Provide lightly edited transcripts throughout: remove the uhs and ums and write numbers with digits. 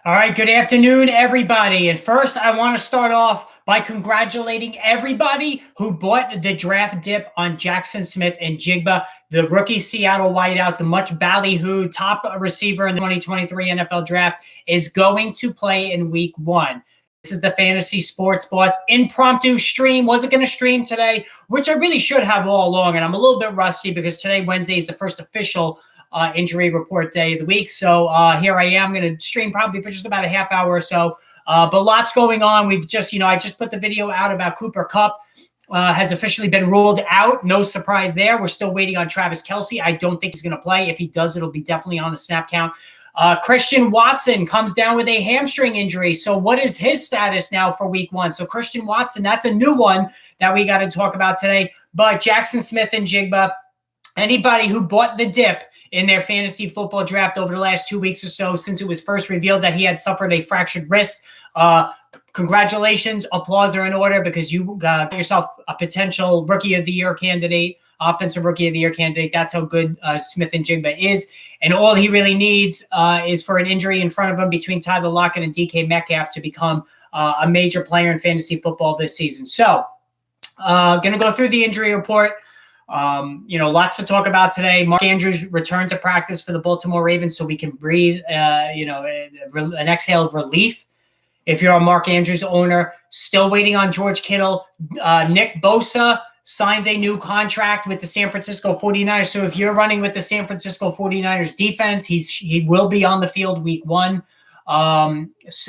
All right, good afternoon, everybody. And first, I want to start off by congratulating everybody who bought the draft dip on Jackson Smith and Jigba, the rookie Seattle wideout, the much ballyhooed top receiver in the 2023 NFL draft, is going to play in week 1. This is the Fantasy Sports Boss impromptu stream. Wasn't going to stream today, which I really should have all along. And I'm a little bit rusty because today, Wednesday, is the first official injury report day of the week. So here I am going to stream probably for just about a half hour or so. But lots going on. We've just, I just put the video out about Kupp has officially been ruled out. No surprise there. We're still waiting on Travis Kelce. I don't think he's going to play. If he does, it'll be definitely on the snap count. Christian Watson comes down with a hamstring injury. So what is his status now for week 1? So Christian Watson, that's a new one that we got to talk about today. But Jackson Smith and Jigba, anybody who bought the dip in their fantasy football draft over the last 2 weeks or so since it was first revealed that he had suffered a fractured wrist, congratulations, applause are in order because you got yourself a potential rookie of the year candidate, offensive rookie of the year candidate. That's how good Smith and Jigba is. And all he really needs is for an injury in front of him between Tyler Lockett and DK Metcalf to become a major player in fantasy football this season. So going to go through the injury report. Lots to talk about today. Mark Andrews returned to practice for the Baltimore Ravens so we can breathe, an exhale of relief. If you're a Mark Andrews owner, still waiting on George Kittle. Nick Bosa signs a new contract with the San Francisco 49ers. So if you're running with the San Francisco 49ers defense, he will be on the field week 1. That's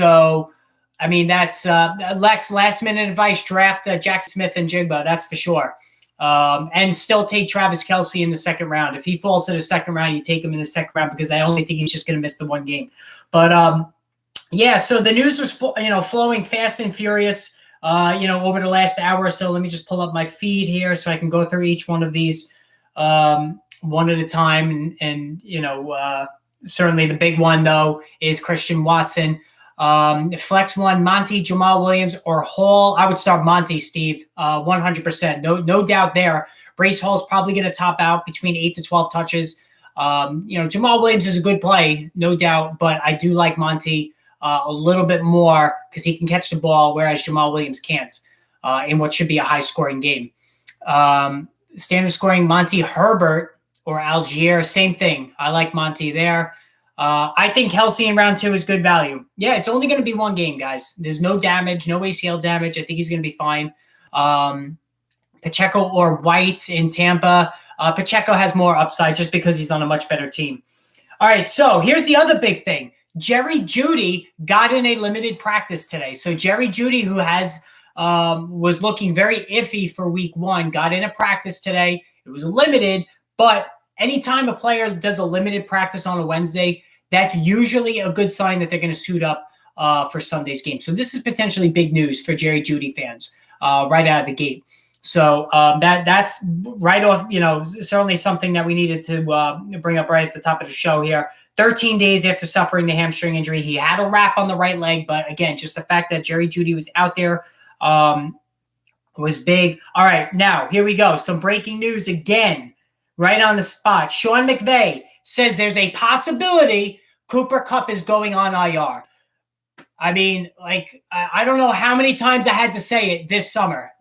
Lex, last minute advice, draft Jackson Smith and Jigba, that's for sure. And still take Travis Kelce in the second round. If he falls to the second round, you take him in the second round because I only think he's just going to miss the one game. But so the news was flowing fast and furious over the last hour or so. Let me just pull up my feed here so I can go through each one of these one at a time. And certainly the big one though is Christian Watson. Flex one, Monty, Jamal Williams, or Hall. I would start Monty, Steve, 100%. No doubt there. Brace Hall's probably going to top out between 8 to 12 touches. Jamal Williams is a good play, no doubt, but I do like Monty a little bit more because he can catch the ball, whereas Jamal Williams can't in what should be a high-scoring game. Standard scoring, Monty Herbert or Algier, same thing. I like Monty there. I think Kelce in round 2 is good value. Yeah, it's only going to be one game, guys. There's no damage, no ACL damage. I think he's going to be fine. Pacheco or White in Tampa. Pacheco has more upside just because he's on a much better team. All right, so here's the other big thing. Jerry Jeudy got in a limited practice today. So Jerry Jeudy, who was looking very iffy for week 1, got in a practice today. It was limited, but anytime a player does a limited practice on a Wednesday, that's usually a good sign that they're going to suit up for Sunday's game. So this is potentially big news for Jerry Jeudy fans right out of the gate. So that's right off, certainly something that we needed to bring up right at the top of the show here. 13 days after suffering the hamstring injury, he had a wrap on the right leg. But again, just the fact that Jerry Jeudy was out there was big. All right, now here we go. Some breaking news again. Right on the spot. Sean McVay says there's a possibility Cooper Kupp is going on IR. I mean, I don't know how many times I had to say it this summer,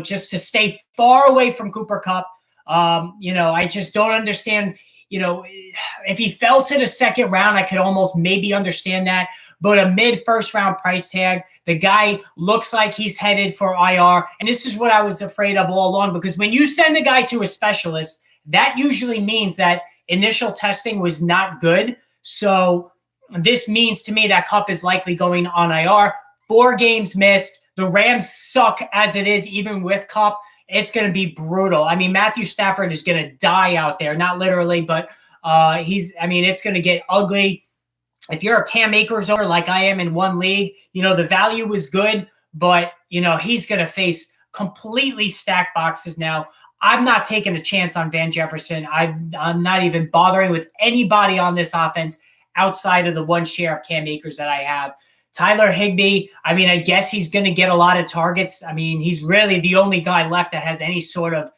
just to stay far away from Cooper Kupp. I just don't understand, if he fell to the second round, I could almost maybe understand that. But a mid-first round price tag, the guy looks like he's headed for IR. And this is what I was afraid of all along, because when you send a guy to a specialist, that usually means that initial testing was not good. So this means to me that Kupp is likely going on IR. 4 games missed. The Rams suck as it is, even with Kupp. It's going to be brutal. I mean, Matthew Stafford is going to die out there. Not literally, but it's going to get ugly. If you're a Cam Akers owner like I am in one league, the value was good, but, he's going to face completely stacked boxes now. I'm not taking a chance on Van Jefferson. I'm not even bothering with anybody on this offense outside of the one share of Cam Akers that I have. Tyler Higbee, I guess he's going to get a lot of targets. He's really the only guy left that has any sort of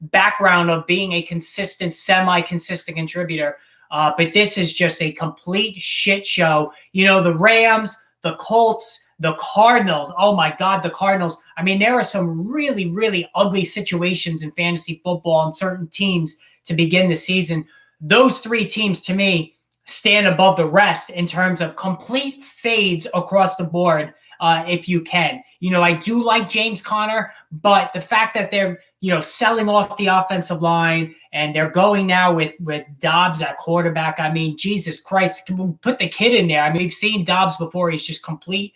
background of being a consistent, semi-consistent contributor. But this is just a complete shit show. The Rams, the Colts, the Cardinals. Oh my God, the Cardinals. I mean, there are some really, really ugly situations in fantasy football and certain teams to begin the season. Those three teams, to me, stand above the rest in terms of complete fades across the board. If you can, I do like James Conner, but the fact that they're, selling off the offensive line and they're going now with Dobbs at quarterback. I mean, Jesus Christ, put the kid in there. I mean, we've seen Dobbs before. He's just complete,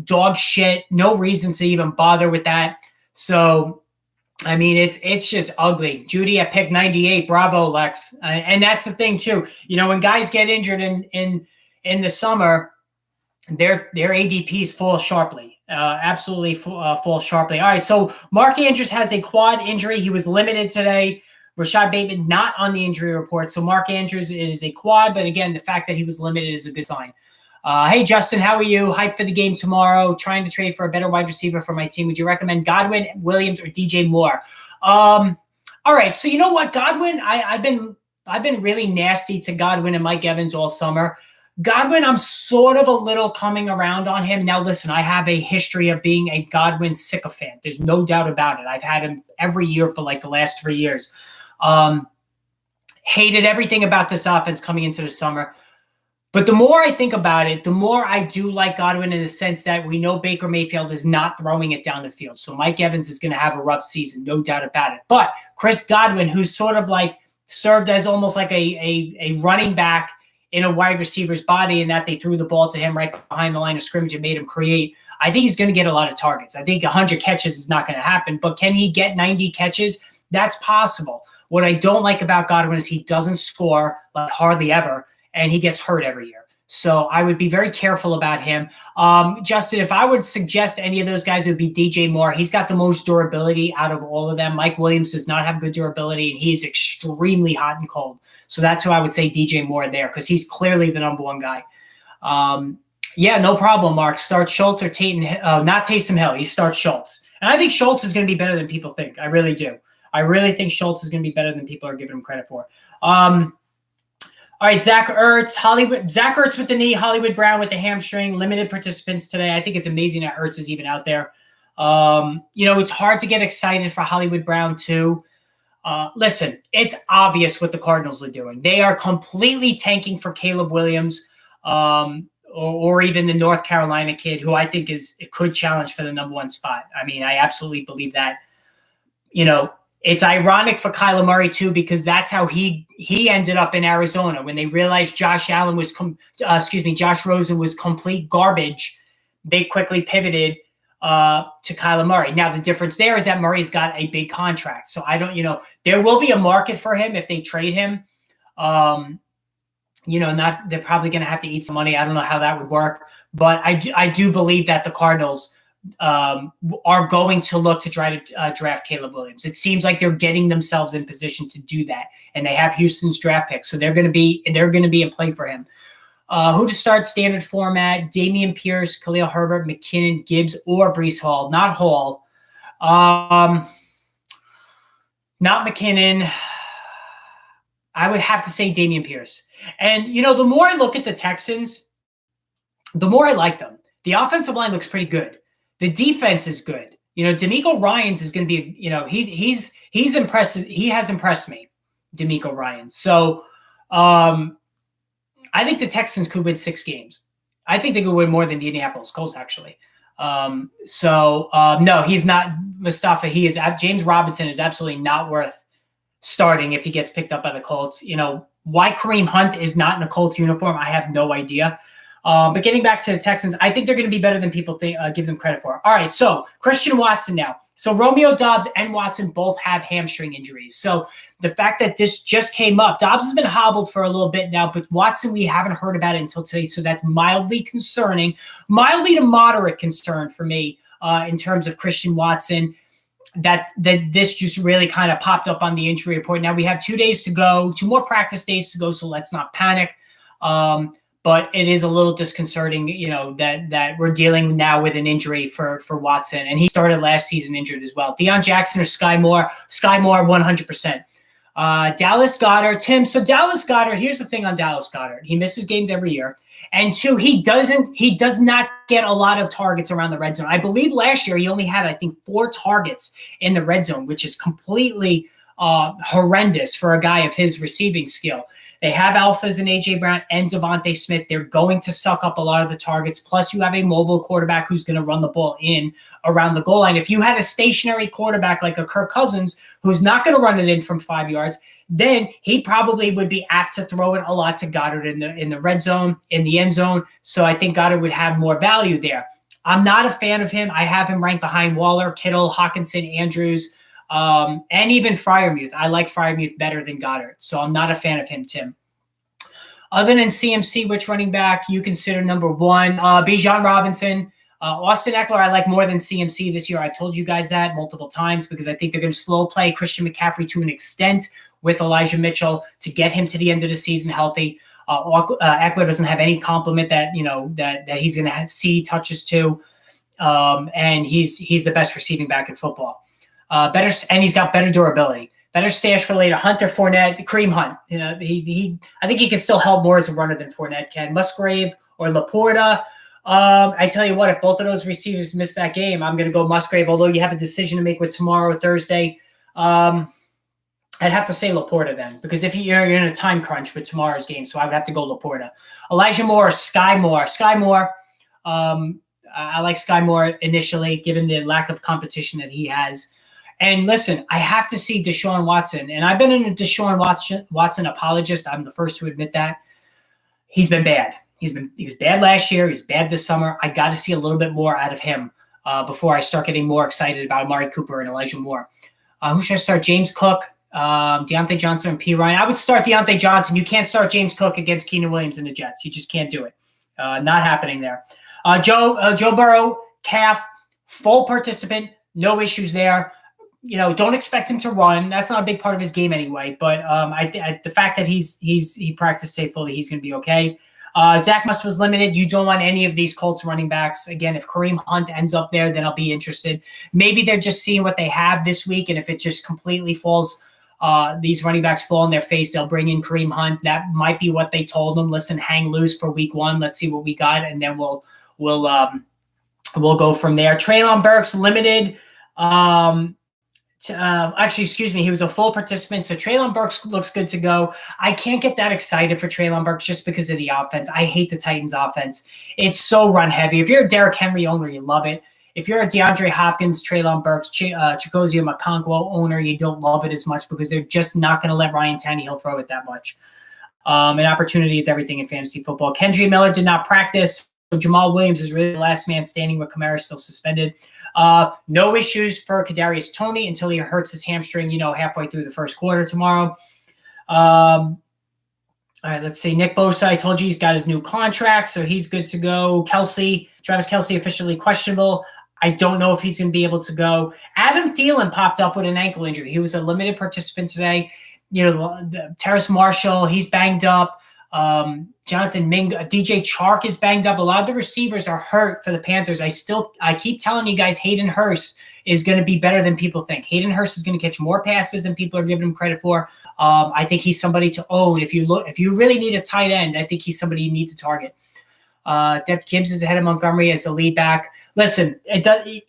dog shit. No reason to even bother with that. So, I mean, it's just ugly. Judy at pick 98. Bravo, Lex. And that's the thing too. When guys get injured in the summer, their ADPs fall sharply, absolutely fall sharply. All right, so Mark Andrews has a quad injury. He was limited today. Rashad Bateman not on the injury report. So Mark Andrews, it is a quad, but again, the fact that he was limited is a good sign. Hey, Justin, how are you? Hyped for the game tomorrow. Trying to trade for a better wide receiver for my team. Would you recommend Godwin, Williams, or DJ Moore? All right, so you know what, Godwin, I've been really nasty to Godwin and Mike Evans all summer. Godwin, I'm sort of a little coming around on him. Now, listen, I have a history of being a Godwin sycophant. There's no doubt about it. I've had him every year for like the last 3 years. Hated everything about this offense coming into the summer. But the more I think about it, the more I do like Godwin in the sense that we know Baker Mayfield is not throwing it down the field. So Mike Evans is going to have a rough season, no doubt about it. But Chris Godwin, who's sort of like served as almost like a running back in a wide receiver's body, in that they threw the ball to him right behind the line of scrimmage and made him create. I think he's going to get a lot of targets. I think 100 catches is not going to happen, but can he get 90 catches? That's possible. What I don't like about Godwin is he doesn't score like hardly ever, and he gets hurt every year. So I would be very careful about him. Justin, if I would suggest any of those guys, it would be DJ Moore. He's got the most durability out of all of them. Mike Williams does not have good durability, and he's extremely hot and cold. So that's who I would say DJ Moore there, because he's clearly the number one guy. Yeah, no problem, Mark. Start Schultz or not Taysom Hill. He starts Schultz. And I think Schultz is going to be better than people think. I really do. I really think Schultz is going to be better than people are giving him credit for. All right, Zach Ertz with the knee, Hollywood Brown with the hamstring, limited participants today. I think it's amazing that Ertz is even out there. It's hard to get excited for Hollywood Brown too. Listen, it's obvious what the Cardinals are doing. They are completely tanking for Caleb Williams, or even the North Carolina kid, who I think could challenge for the number one spot. I mean, I absolutely believe that. It's ironic for Kyler Murray too, because that's how he ended up in Arizona when they realized Josh Rosen was complete garbage. They quickly pivoted to Kyler Murray. Now the difference there is that Murray's got a big contract, so I don't. There will be a market for him if they trade him. They're probably going to have to eat some money. I don't know how that would work, but I do believe that the Cardinals are going to look to try to draft Caleb Williams. It seems like they're getting themselves in position to do that, and they have Houston's draft pick, so they're going to be in play for him. Who to start standard format? Dameon Pierce, Khalil Herbert, McKinnon, Gibbs, or Breece Hall? Not Hall. Not McKinnon. I would have to say Dameon Pierce. And, the more I look at the Texans, the more I like them. The offensive line looks pretty good. The defense is good. DeMeco Ryans is going to be, he's impressive. He has impressed me, DeMeco Ryans. So I think the Texans could win 6 games. I think they could win more than the Indianapolis Colts, actually. No, he's not Mustafa. James Robinson is absolutely not worth starting if he gets picked up by the Colts. Why Kareem Hunt is not in a Colts uniform, I have no idea. But getting back to the Texans, I think they're going to be better than people give them credit for. All right, so Christian Watson now. So Romeo Doubs and Watson both have hamstring injuries. So the fact that this just came up, Doubs has been hobbled for a little bit now, but Watson, we haven't heard about it until today. So that's mildly concerning, mildly to moderate concern for me in terms of Christian Watson. That this just really kind of popped up on the injury report. Now we have 2 days to go, 2 more practice days to go, so let's not panic. But it is a little disconcerting, that we're dealing now with an injury for Watson. And he started last season injured as well. Deion Jackson or Sky Moore? Sky Moore, 100%. Dallas Goedert, Tim. So Dallas Goedert, here's the thing on Dallas Goedert. He misses games every year. And two, he does not get a lot of targets around the red zone. I believe last year he only had, I think, 4 targets in the red zone, which is completely horrendous for a guy of his receiving skill. They have alphas in A.J. Brown and Devontae Smith. They're going to suck up a lot of the targets. Plus, you have a mobile quarterback who's going to run the ball in around the goal line. If you had a stationary quarterback like a Kirk Cousins who's not going to run it in from 5 yards, then he probably would be apt to throw it a lot to Goddard in the red zone, in the end zone. So I think Goddard would have more value there. I'm not a fan of him. I have him ranked behind Waller, Kittle, Hawkinson, Andrews, and even Freiermuth. I like Freiermuth better than Goddard, so I'm not a fan of him, Tim. Other than CMC, which running back you consider number 1? Bijan Robinson. Austin Eckler, I like more than CMC this year. I've told you guys that multiple times because I think they're going to slow play Christian McCaffrey to an extent with Elijah Mitchell to get him to the end of the season healthy. Eckler doesn't have any compliment that that he's going to see touches to, and he's the best receiving back in football. Better, and he's got better durability. Better stash for later. Hunter, Fournette, Kareem Hunt. I think he can still help more as a runner than Fournette can. Musgrave or Laporta. I tell you what, if both of those receivers miss that game, I'm going to go Musgrave. Although you have a decision to make with tomorrow or Thursday, I'd have to say Laporta then, because if you're in a time crunch with tomorrow's game, so I would have to go Laporta. Elijah Moore, Sky Moore. I like Sky Moore initially, given the lack of competition that he has. And listen, I have to see Deshaun Watson, and I've been a Deshaun Watson apologist. I'm the first to admit that. He's been bad. He was bad last year. He's bad this summer. I got to see a little bit more out of him before I start getting more excited about Amari Cooper and Elijah Moore. Who should I start? James Cook, Deontay Johnson, and P. Ryan. I would start Deontay Johnson. You can't start James Cook against Keenan Williams and the Jets. You just can't do it. Not happening there. Joe Burrow, calf, full participant, no issues there. Don't expect him to run. That's not a big part of his game anyway. But the fact that he practiced safe fully, he's going to be okay. Zach Moss was limited. You don't want any of these Colts running backs. Again, if Kareem Hunt ends up there, then I'll be interested. Maybe they're just seeing what they have this week, and if it just completely falls, these running backs fall on their face, they'll bring in Kareem Hunt. That might be what they told them. Listen, hang loose for week 1. Let's see what we got, and then we'll go from there. Treylon Burks limited. He was a full participant, so Treylon Burks looks good to go. I can't get that excited for Treylon Burks just because of the offense. I hate the Titans' offense. It's so run heavy. If you're a Derrick Henry owner, you love it. If you're a DeAndre Hopkins, Treylon Burks, Chigozie Okonkwo owner, you don't love it as much because they're just not going to let Ryan Tannehill throw it that much. And opportunity is everything in fantasy football. Kendry Miller did not practice. So Jamal Williams is really the last man standing with Kamara still suspended. No issues for Kadarius Toney until he hurts his hamstring, halfway through the first quarter tomorrow. All right, let's see. Nick Bosa, I told you he's got his new contract, so he's good to go. Travis Kelce officially questionable. I don't know if he's going to be able to go. Adam Thielen popped up with an ankle injury. He was a limited participant today. Terrace Marshall, he's banged up. Jonathan Mingo, DJ Chark is banged up. A lot of the receivers are hurt for the Panthers. I keep telling you guys, Hayden Hurst is going to be better than people think. Hayden Hurst is going to catch more passes than people are giving him credit for. I think he's somebody to own. If you really need a tight end, I think he's somebody you need to target. Dep Gibbs is ahead of Montgomery as a lead back. Listen,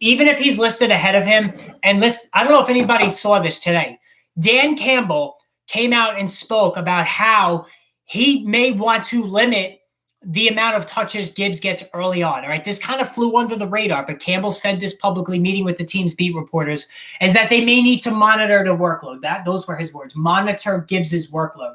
even if he's listed ahead of him, and I don't know if anybody saw this today. Dan Campbell came out and spoke about how he may want to limit the amount of touches Gibbs gets early on. All right, this kind of flew under the radar, but Campbell said this publicly, meeting with the team's beat reporters, is that they may need to monitor the workload. Those were his words, monitor Gibbs's workload.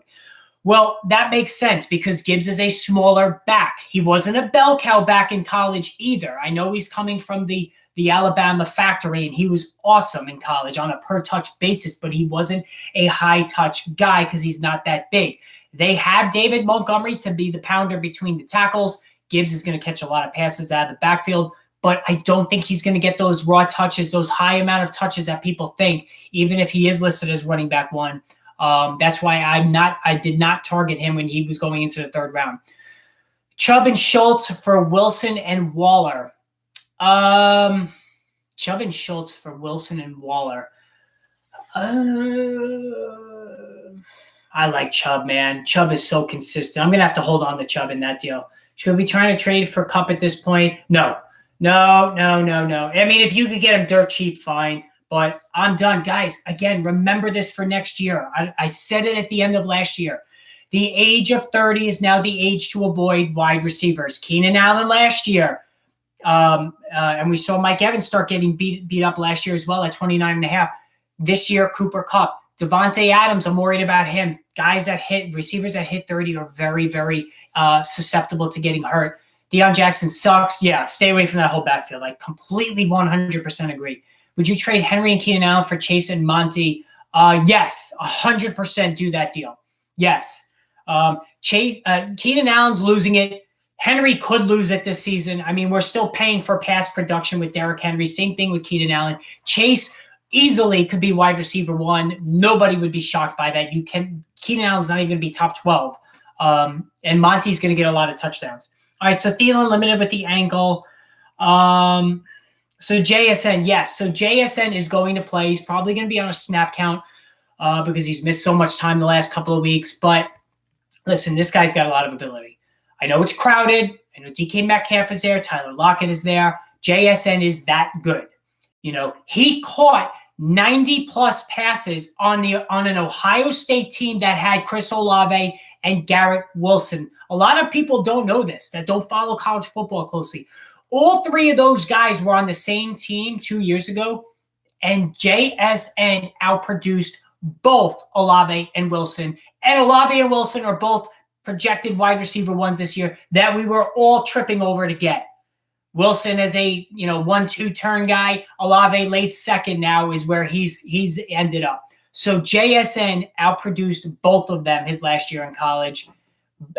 Well, that makes sense because Gibbs is a smaller back. He wasn't a bell cow back in college either. I know he's coming from the Alabama factory, and he was awesome in college on a per-touch basis, but he wasn't a high-touch guy because he's not that big. They have David Montgomery to be the pounder between the tackles. Gibbs is going to catch a lot of passes out of the backfield, but I don't think he's going to get those raw touches, those high amount of touches that people think, even if he is listed as running back 1. That's why I did not target him when he was going into the 3rd round. Chubb and Schultz for Wilson and Waller. Chubb and Schultz for Wilson and Waller. I like Chubb, man. Chubb is so consistent. I'm going to have to hold on to Chubb in that deal. Should we be trying to trade for Kupp at this point? No. I mean, if you could get him dirt cheap, fine. But I'm done. Guys, again, remember this for next year. I said it at the end of last year. The age of 30 is now the age to avoid wide receivers. Keenan Allen last year. And we saw Mike Evans start getting beat up last year as well at 29.5. This year, Cooper Kupp. Devontae Adams, I'm worried about him. Receivers that hit 30 are very, very susceptible to getting hurt. Deion Jackson sucks. Yeah, stay away from that whole backfield. I completely 100% agree. Would you trade Henry and Keenan Allen for Chase and Monty? Yes, 100% do that deal. Yes. Keenan Allen's losing it. Henry could lose it this season. I mean, we're still paying for past production with Derrick Henry. Same thing with Keenan Allen. Chase easily could be wide receiver 1. Nobody would be shocked by that. Keenan Allen's not even going to be top 12. And Monty's going to get a lot of touchdowns. All right, so Thielen limited with the ankle. So JSN, yes. So JSN is going to play. He's probably going to be on a snap count because he's missed so much time the last couple of weeks. But listen, this guy's got a lot of ability. I know it's crowded. I know DK Metcalf is there. Tyler Lockett is there. JSN is that good. He caught 90-plus passes on an Ohio State team that had Chris Olave and Garrett Wilson. A lot of people don't know this, that don't follow college football closely. All 3 of those guys were on the same team 2 years ago, and JSN outproduced both Olave and Wilson. And Olave and Wilson are both projected wide receiver 1s this year that we were all tripping over to get. Wilson as a 1-2 turn guy. Olave late second now is where he's ended up. So JSN outproduced both of them his last year in college,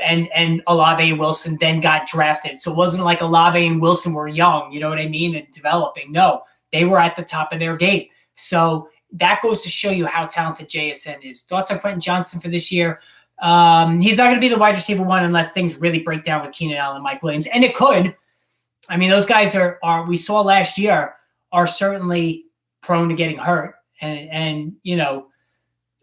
and Olave and Wilson then got drafted. So it wasn't like Olave and Wilson were young, you know what I mean, and developing. No, they were at the top of their game. So that goes to show you how talented JSN is. Thoughts on Quentin Johnson for this year? He's not going to be the wide receiver 1 unless things really break down with Keenan Allen and Mike Williams, and it could. I mean, those guys are we saw last year are certainly prone to getting hurt. And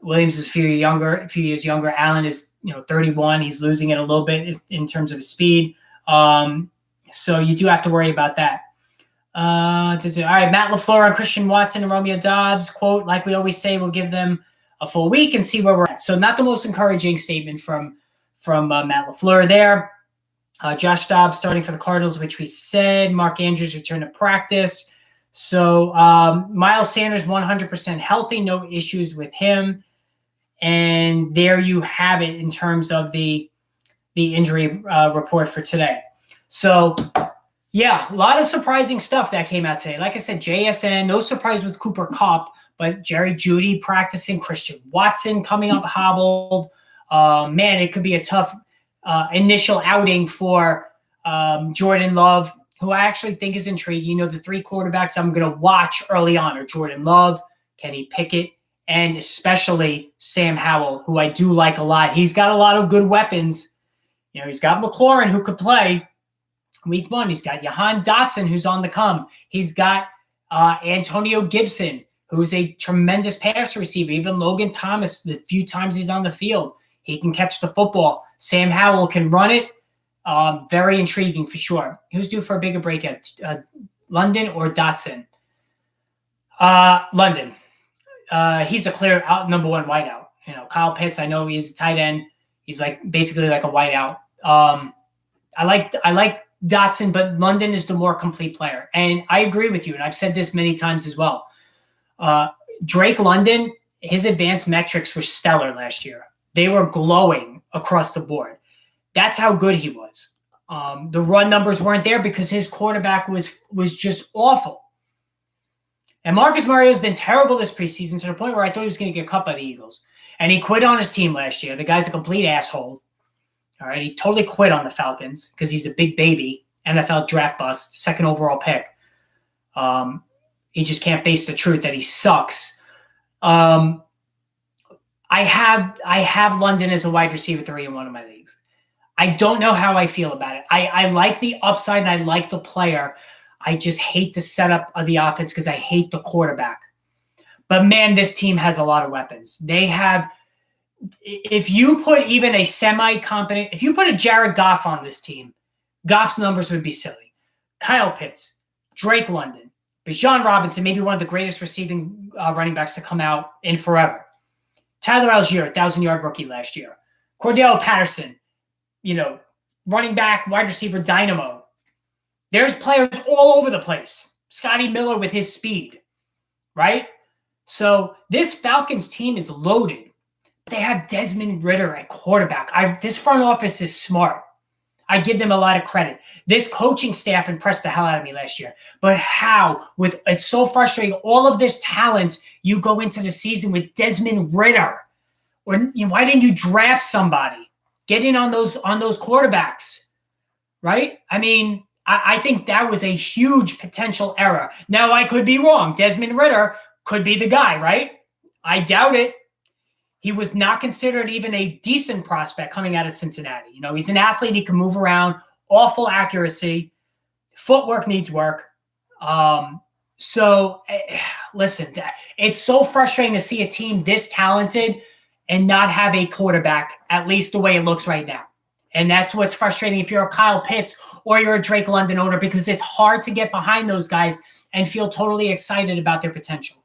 Williams is a few years younger. Allen is, 31. He's losing it a little bit in terms of his speed. So you do have to worry about that. All right, Matt LaFleur on Christian Watson and Romeo Doubs. Quote, like we always say, we'll give them a full week and see where we're at. So not the most encouraging statement from Matt LaFleur there. Josh Dobbs starting for the Cardinals, which we said. Mark Andrews returned to practice. So Miles Sanders 100% healthy, no issues with him. And there you have it in terms of the injury report for today. So, yeah, a lot of surprising stuff that came out today. Like I said, JSN, no surprise with Cooper Kupp, but Jerry Jeudy practicing, Christian Watson coming up hobbled. Man, it could be a tough initial outing for Jordan Love, who I actually think is intriguing. The 3 quarterbacks I'm going to watch early on are Jordan Love, Kenny Pickett, and especially Sam Howell, who I do like a lot. He's got a lot of good weapons. He's got McLaurin, who could play week 1. He's got Jahan Dotson, who's on the come. He's got Antonio Gibson, who's a tremendous pass receiver. Even Logan Thomas, the few times he's on the field, he can catch the football. Sam Howell can run it. Very intriguing for sure. Who's due for a bigger breakout? London or Dotson? London. He's a clear number 1 wideout. Kyle Pitts, I know he's a tight end. He's basically like a wideout. I like Dotson, but London is the more complete player. And I agree with you, and I've said this many times as well. Drake London, his advanced metrics were stellar last year. They were glowing across the board. That's how good he was. The run numbers weren't there because his quarterback was just awful. And Marcus Mario's been terrible this preseason to the point where I thought he was going to get cut by the Eagles. And he quit on his team last year. The guy's a complete asshole. All right, he totally quit on the Falcons because he's a big baby, NFL draft bust, 2nd overall pick. He just can't face the truth that he sucks. I have London as a wide receiver 3 in one of my leagues. I don't know how I feel about it. I like the upside and I like the player. I just hate the setup of the offense because I hate the quarterback. But man, this team has a lot of weapons. They have if you put even a semi-competent, if you put a Jared Goff on this team, Goff's numbers would be silly. Kyle Pitts, Drake London, Bijan Robinson, maybe one of the greatest receiving running backs to come out in forever. Tyler Algier, 1,000-yard rookie last year. Cordell Patterson, running back, wide receiver, dynamo. There's players all over the place. Scotty Miller with his speed, right? So this Falcons team is loaded. They have Desmond Ridder at quarterback. This front office is smart. I give them a lot of credit. This coaching staff impressed the hell out of me last year. But how? It's so frustrating. All of this talent, you go into the season with Desmond Ridder. Or why didn't you draft somebody? Get in on those quarterbacks, right? I mean, I think that was a huge potential error. Now, I could be wrong. Desmond Ridder could be the guy, right? I doubt it. He was not considered even a decent prospect coming out of Cincinnati. He's an athlete. He can move around. Awful accuracy. Footwork needs work. Listen, it's so frustrating to see a team this talented and not have a quarterback, at least the way it looks right now. And that's what's frustrating if you're a Kyle Pitts or you're a Drake London owner, because it's hard to get behind those guys and feel totally excited about their potential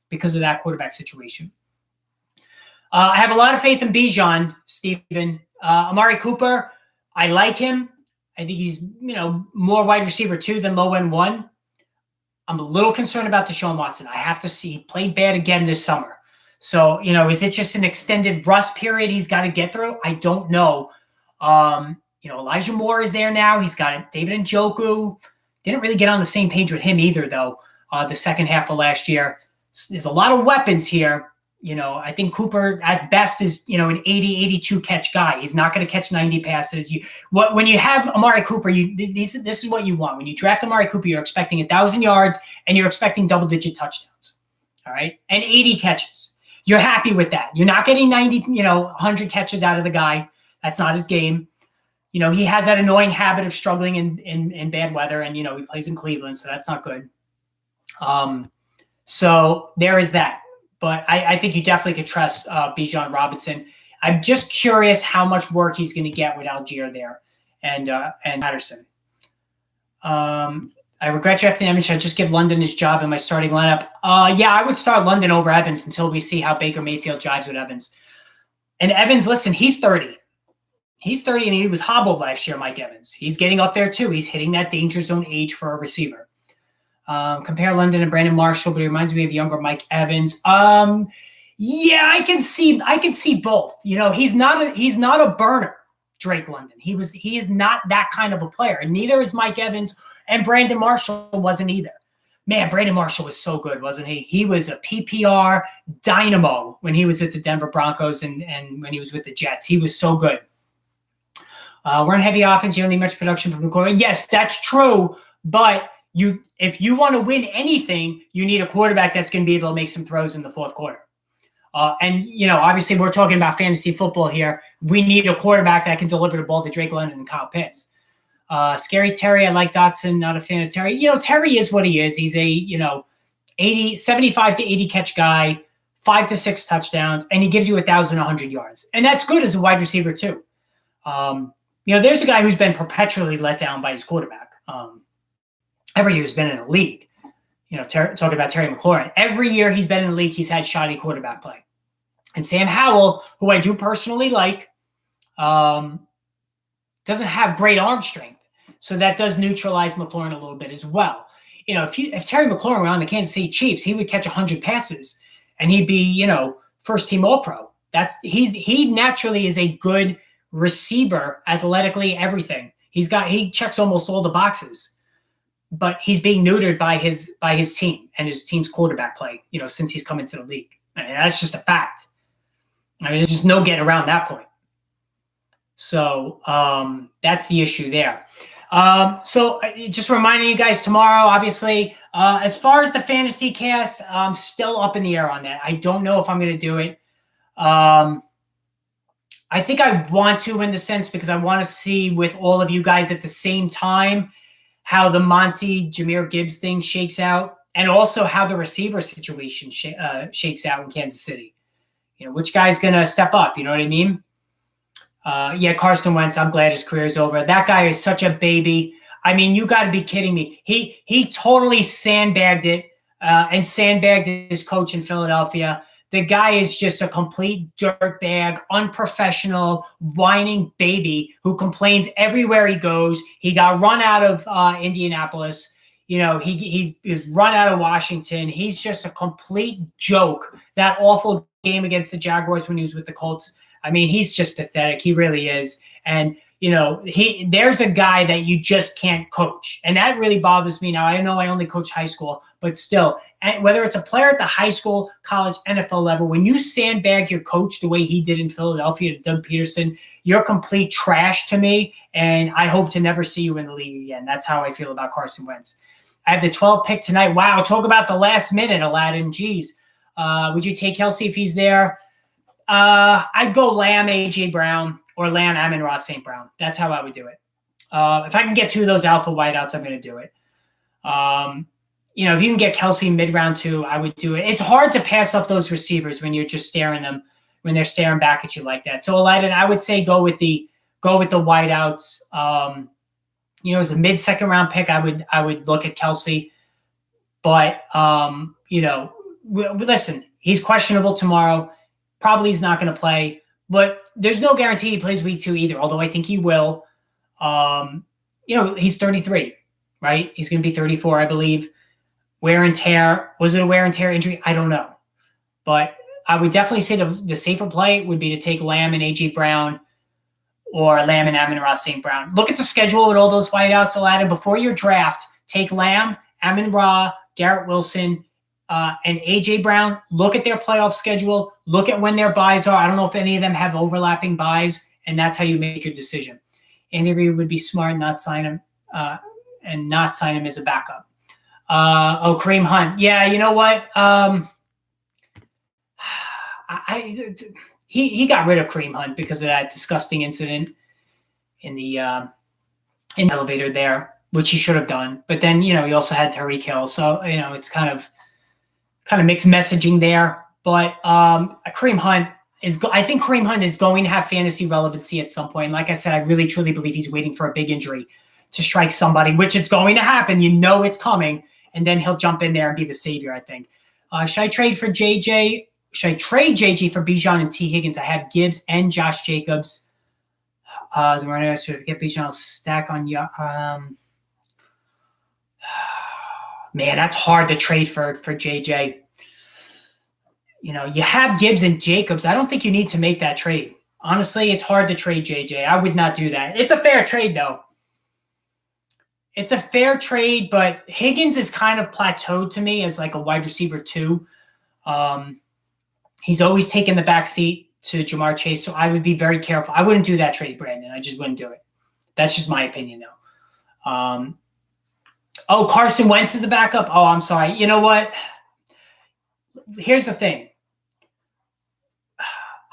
because of that quarterback situation. I have a lot of faith in Bijan, Stephen. Amari Cooper, I like him. I think he's, more wide receiver 2 than low end 1. I'm a little concerned about Deshaun Watson. I have to see. He played bad again this summer. So, is it just an extended rust period he's got to get through? I don't know. Elijah Moore is there now. He's got David Njoku. Didn't really get on the same page with him either, though, the second half of last year. There's a lot of weapons here. I think Cooper at best is, an 80, 82 catch guy. He's not going to catch 90 passes. When you have Amari Cooper, this is what you want. When you draft Amari Cooper, you're expecting 1,000 yards and you're expecting double-digit touchdowns. All right. And 80 catches. You're happy with that. You're not getting 90, 100 catches out of the guy. That's not his game. He has that annoying habit of struggling in bad weather, and, he plays in Cleveland, so that's not good. So there is that. But I think you definitely could trust Bijan Robinson. I'm just curious how much work he's going to get with Algier there and Patterson. I regret drafting Evans. Should I just give London his job in my starting lineup? Yeah, I would start London over Evans until we see how Baker Mayfield jives with Evans. And Evans, listen, he's 30. He's 30, and he was hobbled last year, Mike Evans. He's getting up there, too. He's hitting that danger zone age for a receiver. Compare London and Brandon Marshall, but he reminds me of younger Mike Evans. Yeah, I can see both. He's not a burner, Drake London. He is not that kind of a player, and neither is Mike Evans, and Brandon Marshall wasn't either. Man, Brandon Marshall was so good, wasn't he? He was a PPR dynamo when he was at the Denver Broncos and when he was with the Jets. He was so good. Run heavy offense, you don't need much production from the quarterback. Yes, that's true, but if you want to win anything, you need a quarterback that's going to be able to make some throws in the fourth quarter. Obviously we're talking about fantasy football here. We need a quarterback that can deliver the ball to Drake London and Kyle Pitts. Scary Terry, I like Dotson, not a fan of Terry. Terry is what he is. He's a 75 to 80 catch guy, 5 to 6 touchdowns, and he gives you 1,100 yards. And that's good as a wide receiver too. There's a guy who's been perpetually let down by his quarterback. Every year he's been in a league, talking about Terry McLaurin. Every year he's been in the league, he's had shoddy quarterback play. And Sam Howell, who I do personally like, doesn't have great arm strength. So that does neutralize McLaurin a little bit as well. If Terry McLaurin were on the Kansas City Chiefs, he would catch 100 passes and he'd be, first team All-Pro. He naturally is a good receiver, athletically, everything. He checks almost all the boxes. But he's being neutered by his team and his team's quarterback play, since he's come into the league. That's just a fact. There's just no getting around that point. So that's the issue there. So just reminding you guys tomorrow, obviously, as far as the fantasy cast, I'm still up in the air on that. I don't know if I'm going to do it. I think I want to, in the sense, because I want to see with all of you guys at the same time how the Monty Jahmyr Gibbs thing shakes out, and also how the receiver situation shakes out in Kansas City. which guy's going to step up? You know what I mean? Yeah, Carson Wentz, I'm glad his career is over. That guy is such a baby. I mean, you got to be kidding me. He totally sandbagged it and sandbagged his coach in Philadelphia. The guy is just a complete dirtbag, unprofessional, whining baby who complains everywhere he goes. He got run out of Indianapolis. He's run out of Washington. He's just a complete joke. That awful game against the Jaguars when he was with the Colts. I mean, he's just pathetic. He really is. And, there's a guy that you just can't coach. And that really bothers me now. I know I only coach high school, but still, whether it's a player at the high school, college, NFL level, when you sandbag your coach the way he did in Philadelphia to Doug Peterson, you're complete trash to me. And I hope to never see you in the league again. That's how I feel about Carson Wentz. I have the 12th pick tonight. Wow, talk about the last minute, Aladdin. Geez. Would you take Kelce if he's there? I'd go Lamb, A.J. Brown, or Lamb, Amon-Ra, St. Brown. That's how I would do it. If I can get 2 of those alpha wideouts, I'm going to do it. If you can get Kelce mid-round 2, I would do it. It's hard to pass up those receivers when you're just staring them, when they're staring back at you like that. So, Aladdin, I would say go with the wideouts. As a mid-second round pick, I would look at Kelce. But, listen, he's questionable tomorrow. Probably he's not going to play. But there's no guarantee he plays week 2 either, although I think he will. He's 33, right? He's going to be 34, I believe. Wear and tear. Was it a wear and tear injury? I don't know. But I would definitely say the safer play would be to take Lamb and A.J. Brown or Lamb and Amon-Ra St. Brown. Look at the schedule with all those wideouts, Aladdin. Before your draft, take Lamb, Amon-Ra, Garrett Wilson, and A.J. Brown. Look at their playoff schedule. Look at when their buys are. I don't know if any of them have overlapping buys, and that's how you make your decision. Andy Reid would be smart not sign him and not sign him as a backup. Kareem Hunt. Yeah, you know what? He got rid of Kareem Hunt because of that disgusting incident in the elevator there, which he should have done. But then, he also had Tyreek Hill. So, it's kind of mixed messaging there. But Kareem Hunt I think Kareem Hunt is going to have fantasy relevancy at some point. And like I said, I really, truly believe he's waiting for a big injury to strike somebody, which it's going to happen. It's coming. And then he'll jump in there and be the savior, I think. Should I trade for JJ? Should I trade JJ for Bijan and T. Higgins? I have Gibbs and Josh Jacobs. So we're going to get Bijan, I'll stack on you. Man, that's hard to trade for JJ. You have Gibbs and Jacobs. I don't think you need to make that trade. Honestly, it's hard to trade JJ. I would not do that. It's a fair trade, though. It's a fair trade, but Higgins is kind of plateaued to me as like a wide receiver too. He's always taken the back seat to Jamar Chase, so I would be very careful. I wouldn't do that trade, Brandon. I just wouldn't do it. That's just my opinion, though. Carson Wentz is a backup? Oh, I'm sorry. You know what? Here's the thing.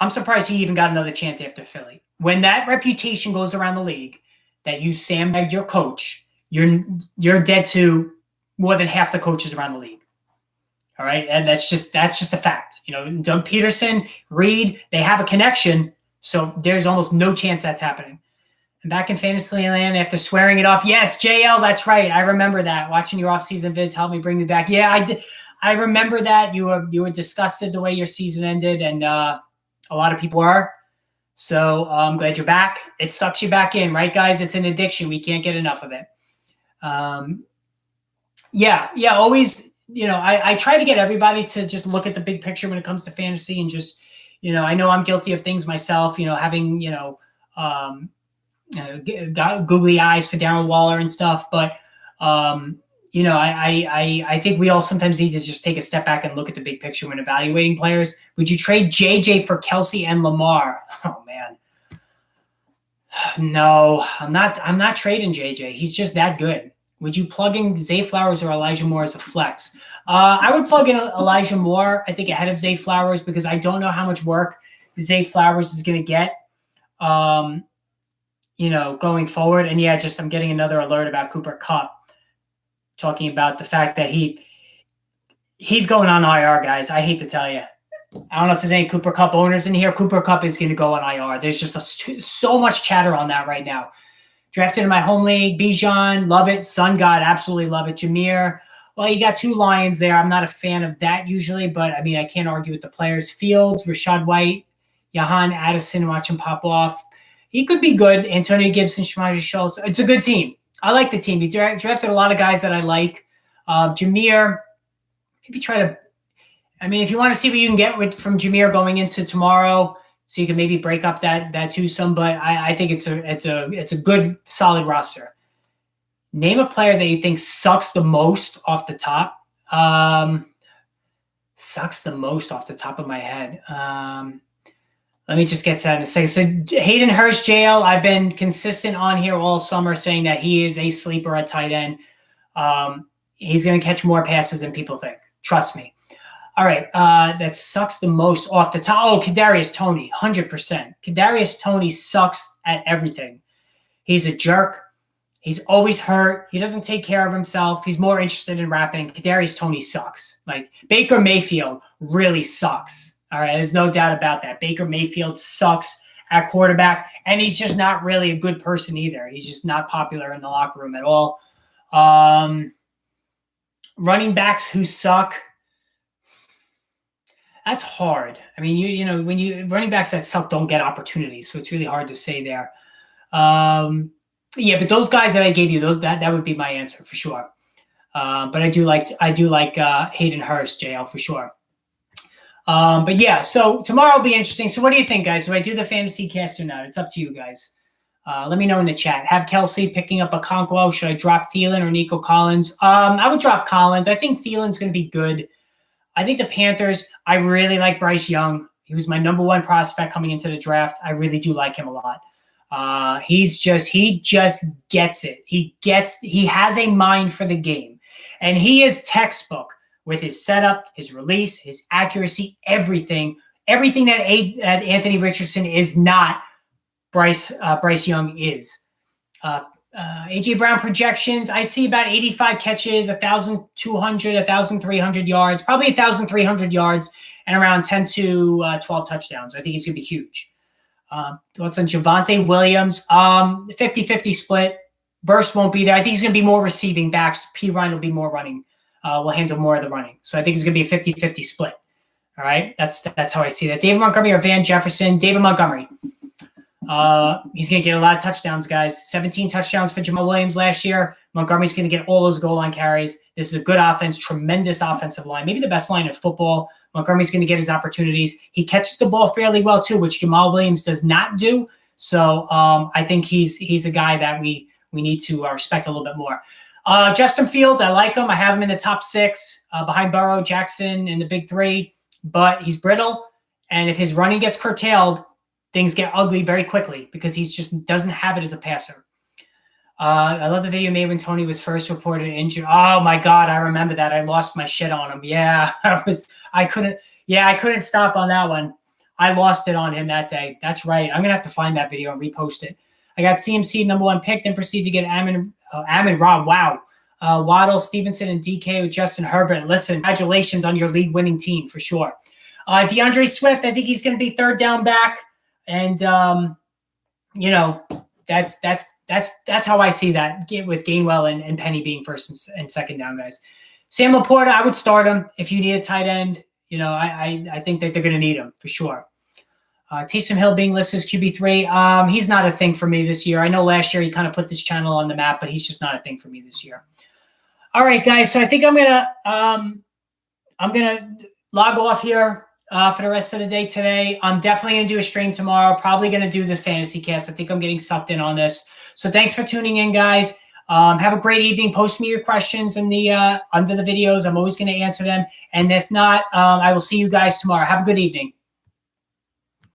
I'm surprised he even got another chance after Philly. When that reputation goes around the league that you sandbagged your coach, you're dead to more than half the coaches around the league. All right. And that's just a fact. Doug Peterson, Reed, they have a connection. So there's almost no chance that's happening. And back in fantasy land after swearing it off. Yes, JL, that's right. I remember that. Watching your off-season vids helped me bring me back. Yeah, I did. I remember that. You were disgusted the way your season ended, and a lot of people were. So I'm glad you're back. It sucks you back in, right, guys? It's an addiction. We can't get enough of it. Always, I try to get everybody to just look at the big picture when it comes to fantasy and just, I know I'm guilty of things myself, having, googly eyes for Darren Waller and stuff. But, I think we all sometimes need to just take a step back and look at the big picture when evaluating players. Would you trade JJ for Kelce and Lamar? Oh man. No, I'm not trading JJ. He's just that good. Would you plug in Zay Flowers or Elijah Moore as a flex? I would plug in Elijah Moore, I think, ahead of Zay Flowers because I don't know how much work Zay Flowers is going to get, going forward. And yeah, I'm getting another alert about Cooper Kupp talking about the fact that he's going on IR, guys. I hate to tell you. I don't know if there's any Cooper Kupp owners in here. Cooper Kupp is going to go on IR. There's just so much chatter on that right now. Drafted in my home league. Bijan, love it. Sun God, absolutely love it. Jameer, well, you got 2 Lions there. I'm not a fan of that usually, but I mean, I can't argue with the players. Fields, Rashad White, Jahan Addison, watch him pop off. He could be good. Antonio Gibson, Shamaji Schultz. It's a good team. I like the team. He drafted a lot of guys that I like. Jameer, maybe try to, I mean, if you want to see what you can get from Jameer going into tomorrow, so you can maybe break up that twosome, but I think it's a good, solid roster. Name a player that you think sucks the most off the top. Sucks the most off the top of my head. Let me just get to that in a second. So Hayden Hurst, JL, I've been consistent on here all summer saying that he is a sleeper at tight end. He's going to catch more passes than people think. Trust me. All right, that sucks the most off the top. Oh, Kadarius Toney, 100%. Kadarius Toney sucks at everything. He's a jerk. He's always hurt. He doesn't take care of himself. He's more interested in rapping. Kadarius Toney sucks. Like, Baker Mayfield really sucks. All right, there's no doubt about that. Baker Mayfield sucks at quarterback, and he's just not really a good person either. He's just not popular in the locker room at all. Running backs who suck. That's hard. I mean, you know, when you running backs that suck don't get opportunities, so it's really hard to say there. Yeah, but those guys that I gave you, that would be my answer for sure. But I do like Hayden Hurst, JL, for sure. But yeah, so tomorrow will be interesting. So what do you think, guys? Do I do the fantasy cast or not? It's up to you guys. Let me know in the chat. Have Kelsey picking up Okonkwo. Should I drop Thielen or Nico Collins? I would drop Collins. I think Thielen's going to be good. I think the Panthers, I really like Bryce Young. He was my number 1 prospect coming into the draft. I really do like him a lot. He just gets it. He has a mind for the game. And he is textbook with his setup, his release, his accuracy, everything that Anthony Richardson is not, Bryce Young is. A.J. Brown projections, I see about 85 catches, 1,200, 1,300 yards, probably 1,300 yards, and around 10 to 12 touchdowns. I think he's going to be huge. Thoughts on Javonte Williams? 50-50 split. Burst won't be there. I think he's going to be more receiving backs. P. Ryan will be more running. Will handle more of the running. So I think it's going to be a 50-50 split. All right? That's how I see that. David Montgomery or Van Jefferson? David Montgomery. He's going to get a lot of touchdowns, guys. 17 touchdowns for Jamal Williams last year. Montgomery's going to get all those goal line carries. This is a good offense, tremendous offensive line, maybe the best line in football. Montgomery's going to get his opportunities. He catches the ball fairly well too, which Jamal Williams does not do. So I think he's a guy that we need to respect a little bit more. Justin Fields, I like him. I have him in the top 6 behind Burrow, Jackson, and the big 3. But he's brittle, and if his running gets curtailed, things get ugly very quickly because he just doesn't have it as a passer. I love the video made when Tony was first reported injured. Oh my God, I remember that. I lost my shit on him. Yeah, I couldn't stop on that one. I lost it on him that day. That's right. I'm gonna have to find that video and repost it. I got CMC number 1 pick, then proceed to get Amon Ra. Wow. Waddle, Stevenson, and DK with Justin Herbert. Listen, congratulations on your league-winning team for sure. DeAndre Swift, I think he's going to be 3rd down back. And, you know, that's how I see that with Gainwell and Penny being 1st and 2nd down guys. Sam Laporta, I would start him if you need a tight end. You know, I think that they're going to need him for sure. Taysom Hill being listed as QB3. He's not a thing for me this year. I know last year he kind of put this channel on the map, but he's just not a thing for me this year. All right, guys. So I think I'm gonna log off here for the rest of the day today. I'm definitely going to do a stream tomorrow. Probably going to do the fantasy cast. I think I'm getting sucked in on this. So thanks for tuning in, guys. Have a great evening. Post me your questions in the under the videos. I'm always going to answer them. And if not, I will see you guys tomorrow. Have a good evening.